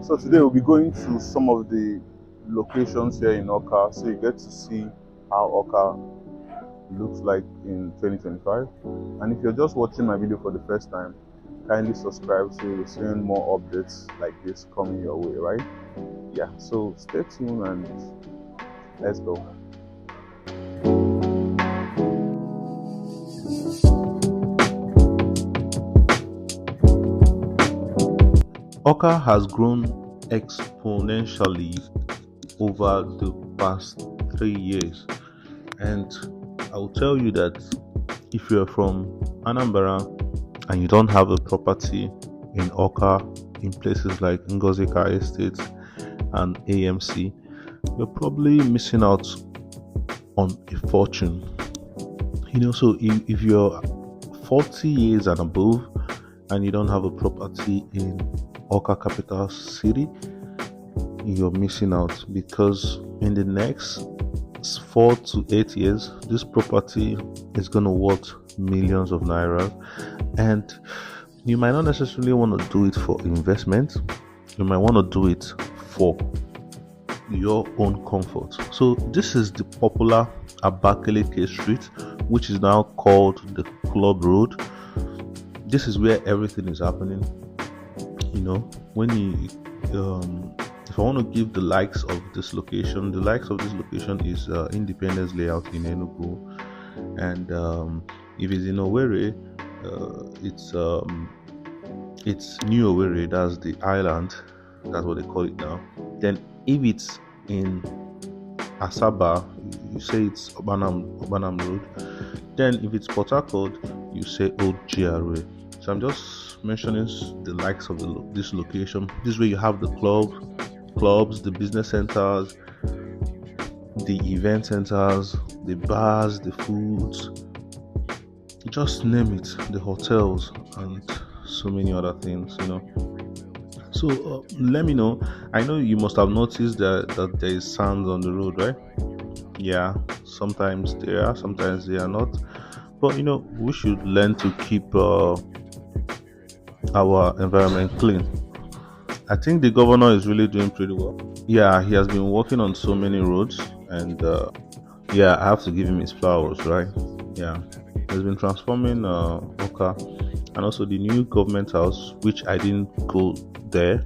So today we'll be going to some of the locations here in Awka, so you get to see how Awka looks like in 2025. And if you're just watching my video for the first time, kindly subscribe so you'll see more updates like this coming your way, right? Yeah, so stay tuned and let's go. Awka has grown exponentially over the past 3 years, and I will tell you that if you're from Anambra and you don't have a property in Awka, in places like Ngozika Estate and AMC, you're probably missing out on a fortune. So if you're 40 years and above and you don't have a property in Awka capital city, you're missing out, because in the next 4 to 8 years this property is going to worth millions of naira, and you might not necessarily want to do it for investment. You might want to do it for your own comfort. So this is the popular Abakaliki Street, which is now called the Club Road. This is where everything is happening. When you if I want to give the likes of this location, the likes of this location is Independence Layout in Enugu, and if it's in Owerri, it's New Owerri. That's the island. That's what they call it now. Then if it's in Asaba, you say it's Obanam Road. Then if it's Port Harcourt, you say Old GRA. So I'm just mentioning the likes of this location. This way you have the clubs, the business centers, the event centers, the bars, the foods, just name it, the hotels, and so many other things. So let me know. I know you must have noticed that there is sand on the road, right? Yeah, sometimes they are, sometimes they are not. But we should learn to keep our environment clean. I think the governor is really doing pretty well. Yeah, he has been working on so many roads, and I have to give him his flowers, right? Yeah, he's been transforming Awka, and also the new government house, which I didn't go there.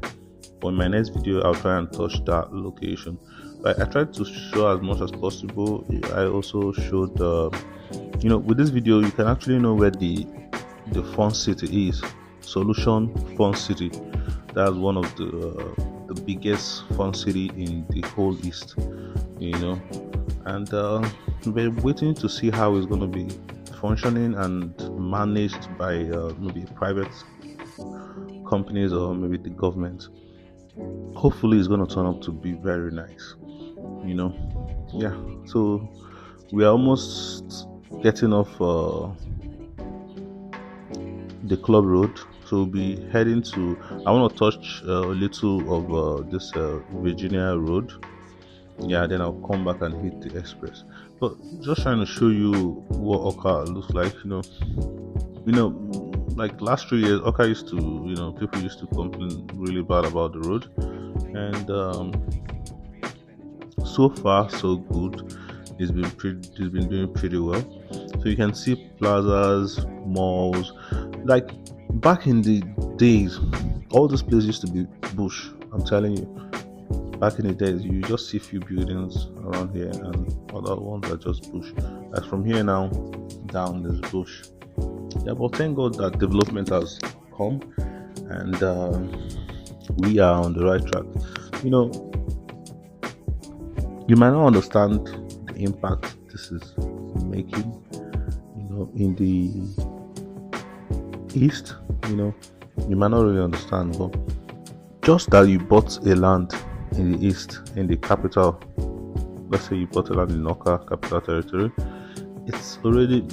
But in my next video, I'll try and touch that location. But I tried to show as much as possible. I also showed, with this video, you can actually know where the fun city is. Solution Fun City. That's one of the biggest fun city in the whole East. And we're waiting to see how it's going to be functioning and managed by maybe private companies or maybe the government. Hopefully it's going to turn out to be very nice. Yeah, so we are almost getting off the Club Road, so we'll be heading to, I want to touch a little of this Virginia Road. Yeah, then I'll come back and hit the express. But just trying to show you what Awka looks like. Like last 3 years, Awka used to, people used to complain really bad about the road, and so far so good. It's been doing pretty well. So you can see plazas, malls. Like back in the days, all these places used to be bush. I'm telling you, back in the days, you just see a few buildings around here, and other ones are just bush. As from here now down, there's bush. Yeah, but thank God that development has come, and we are on the right track. You might not understand the impact this is making, in the East. You might not really understand, but just that you bought a land in the East, in the capital, let's say you bought a land in Awka capital territory, it's already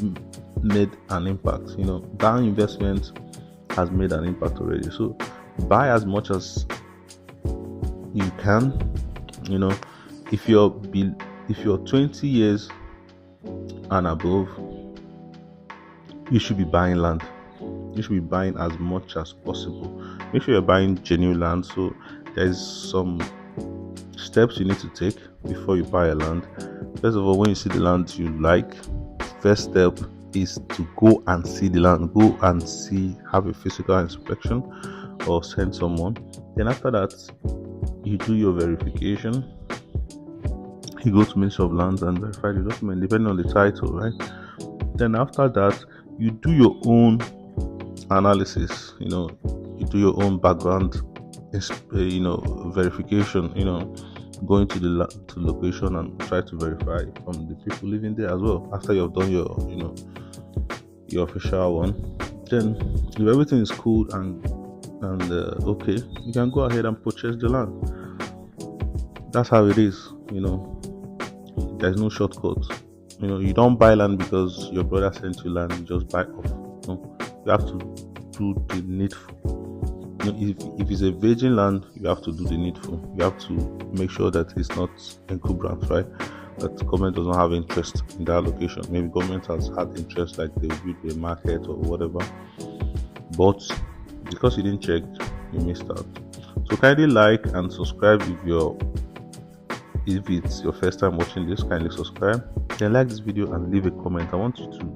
made an impact. That investment has made an impact already. So buy as much as you can. If you're 20 years and above, you should be buying land. You should be buying as much as possible. Make sure you're buying genuine land. So there's some steps you need to take before you buy a land. First of all, when you see the land you like, first step is to go and see the land. Go and see, have a physical inspection or send someone. Then after that, you do your verification. You go to Ministry of Lands and verify the document depending on the title, right? Then after that, you do your own analysis. You do your own background, verification. Going to the location and try to verify from the people living there as well. After you've done your official one, then if everything is cool and okay, you can go ahead and purchase the land. That's how it is. There's no shortcut. You don't buy land because your brother sent you land. You just buy off. No, you have to do the needful. If it's a virgin land, you have to do the needful. You have to make sure that it's not encumbrance, right? That the government does not have interest in that location. Maybe government has had interest, like they build a market or whatever. But because you didn't check, you missed out. So kindly like and subscribe if it's your first time watching this. Kindly subscribe. Then like this video and leave a comment. I want you to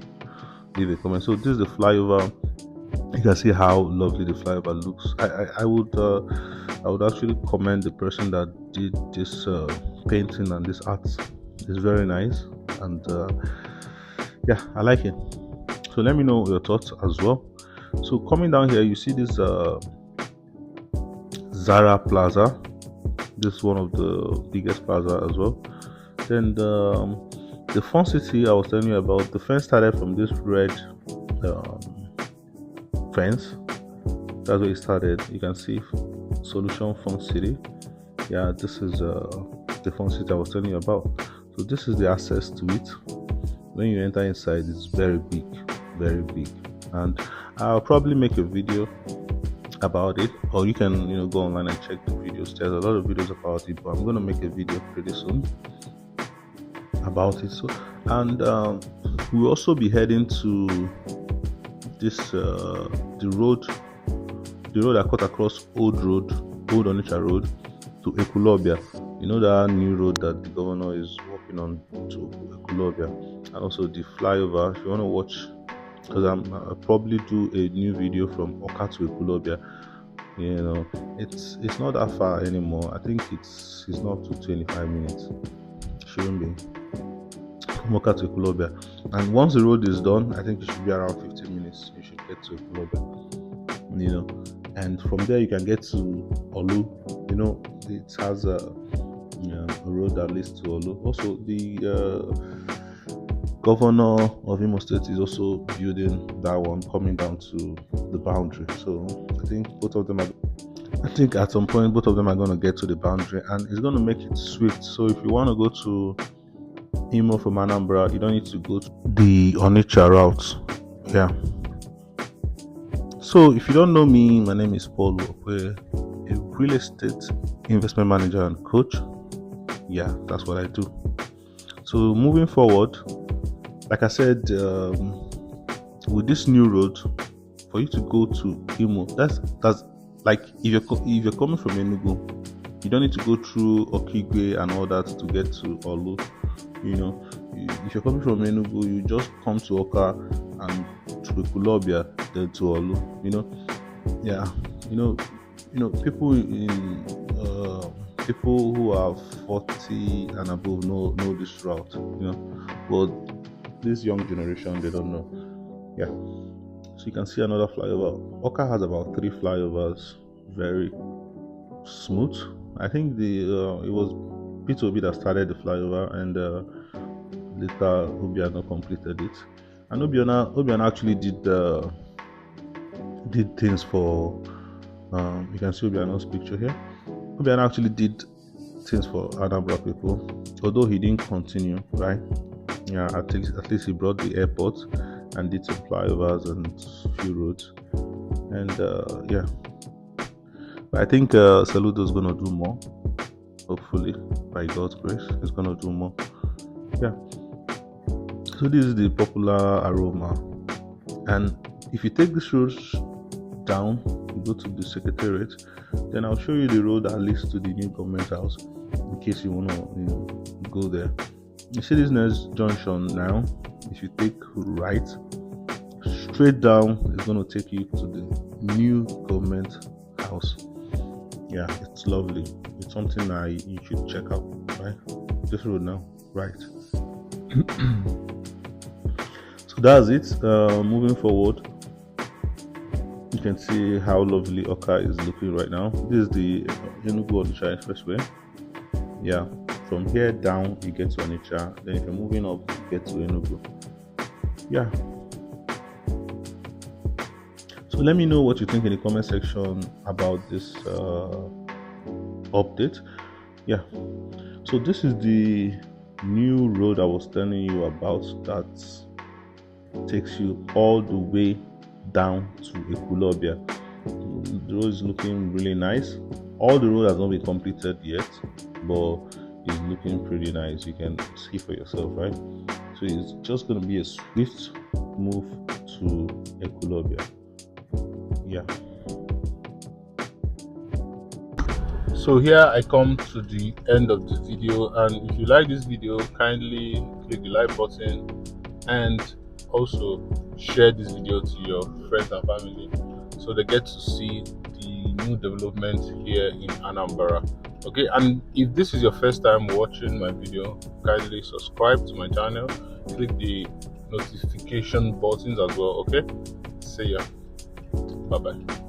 leave a comment. So this is the flyover. You can see how lovely the flyover looks. I would actually commend the person that did this painting and this art. It's very nice, and yeah, I like it. So let me know your thoughts as well. So coming down here, you see this Zara Plaza. This is one of the biggest plaza as well. Then the Fun City I was telling you about, the fence started from this red fence. That's where it started. You can see Solution Fun City. Yeah, this is the Fun City I was telling you about. So this is the access to it. When you enter inside, it's very big, and I'll probably make a video about it, or you can go online and check the videos. There's a lot of videos about it, but I'm going to make a video pretty soon about it. So, and we'll also be heading to this the road that cut across Old Onitsha Road to Ekulobia. That new road that the governor is working on to Ekulobia, and also the flyover. If you want to watch, because I'll probably do a new video from Awka to Ekulobia. It's not that far anymore. I think it's not up to 25 minutes. Shouldn't be. From Awka to Ekulobia. And once the road is done, I think it should be around 15 minutes. You should get to Ekulobia. And from there you can get to Olu. It has a road that leads to Olu. Also, the governor of Imo State is also building that one coming down to the boundary. So I think at some point both of them are going to get to the boundary, and it's going to make it swift. So if you want to go to Imo from Anambra, you don't need to go to the Onitsha route. Yeah. So if you don't know me, my name is Paul Uwakwe, a real estate investment manager and coach. Yeah, that's what I do. So moving forward, like I said, with this new road, for you to go to Imo, that's like if you're coming from Enugu, you don't need to go through Okigwe and all that to get to Olu. If you're coming from Enugu, you just come to Awka and to Ekulobia, then to Olu. Yeah, people who are 40 and above know this route. But this young generation, they don't know. Yeah. So you can see another flyover. Awka has about 3 flyovers, very smooth. I think it was P2B that started the flyover, and later Obiano completed it. And Obiano actually did things for. You can see Obiano's picture here. Obiano actually did things for Anambra people, although he didn't continue, right? Yeah, at least he brought the airport and did some flyovers and few roads, and yeah. But I think Saludo is gonna do more. Hopefully, by God's grace, he's gonna do more. Yeah. So this is the popular aroma, and if you take this road down, you go to the secretariat. Then I'll show you the road that leads to the new government house in case you want to go there. You see this next junction now. If you take right, straight down, it's going to take you to the new government house. Yeah, it's lovely. It's something that you should check out, right? This road now, right? So that's it. Moving forward, you can see how lovely Awka is looking right now. This is the Enugu Expressway. Yeah, from here down you get to Onitsha. Then if you're moving up, you get to Enugu. Yeah. So let me know what you think in the comment section about this update. Yeah. So this is the new road I was telling you about that takes you all the way down to Ekulobia. The road is looking really nice. All the road has not been completed yet, but it's looking pretty nice. You can see for yourself, right? So it's just going to be a swift move to Ekulobia. Yeah. So here I come to the end of the video, and if you like this video, kindly click the like button and also share this video to your friends and family so they get to see the new development here in Anambra. Okay, and if this is your first time watching my video, kindly subscribe to my channel, click the notification buttons as well. Okay, see ya, bye bye.